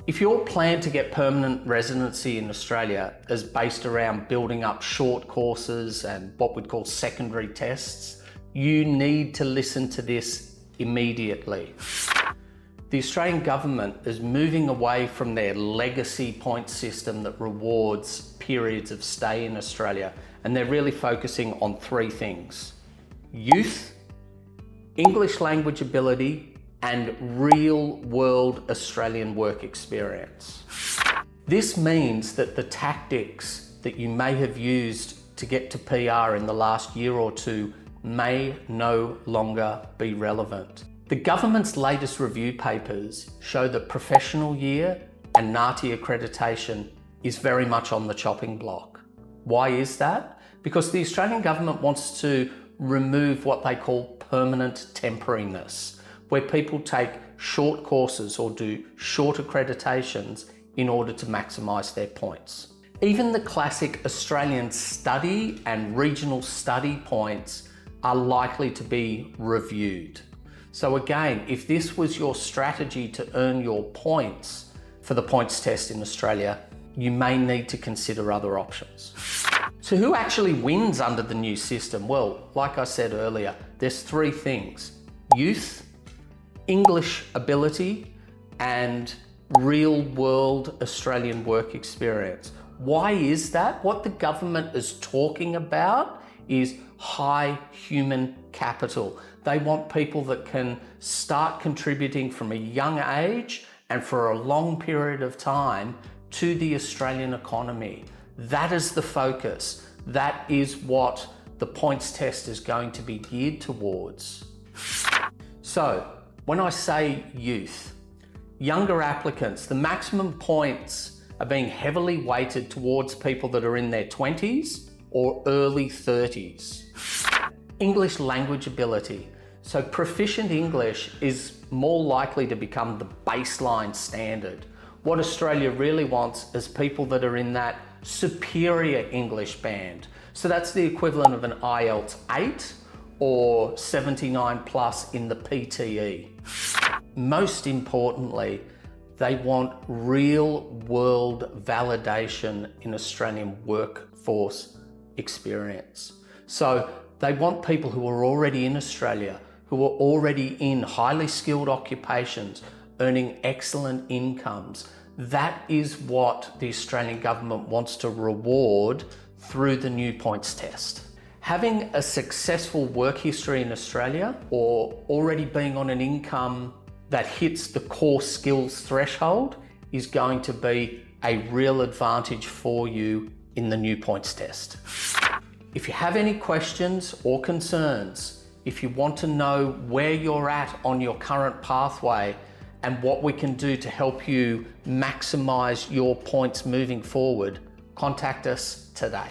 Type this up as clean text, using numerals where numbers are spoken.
If your plan to get permanent residency in Australia is based around building up short courses and what we'd call secondary tests, you need to listen to this immediately. The Australian government is moving away from their legacy point system that rewards periods of stay in Australia, and they're really focusing on three things: youth, English language ability, and real-world Australian work experience. This means that the tactics that you may have used to get to PR in the last year or two may no longer be relevant. The government's latest review papers show that professional year and NAATI accreditation is very much on the chopping block. Why is that? Because the Australian government wants to remove what they call permanent temporariness, where people take short courses or do short accreditations in order to maximise their points. Even the classic Australian study and regional study points are likely to be reviewed. So again, if this was your strategy to earn your points for the points test in Australia, you may need to consider other options. So who actually wins under the new system? Well, like I said earlier, there's three things: youth, English ability, and real-world Australian work experience. Why is that? What the government is talking about is high human capital. They want people that can start contributing from a young age and for a long period of time to the Australian economy. That is the focus. That is what the points test is going to be geared towards. So, when I say youth, younger applicants, the maximum points are being heavily weighted towards people that are in their 20s or early 30s. English language ability. So proficient English is more likely to become the baseline standard. What Australia really wants is people that are in that superior English band. So that's the equivalent of an IELTS 8 or 79 plus in the PTE. Most importantly, they want real world validation in Australian workforce experience. So they want people who are already in Australia, who are already in highly skilled occupations, earning excellent incomes. That is what the Australian government wants to reward through the new points test. Having a successful work history in Australia or already being on an income that hits the core skills threshold is going to be a real advantage for you in the new points test. If you have any questions or concerns, if you want to know where you're at on your current pathway and what we can do to help you maximize your points moving forward, contact us today.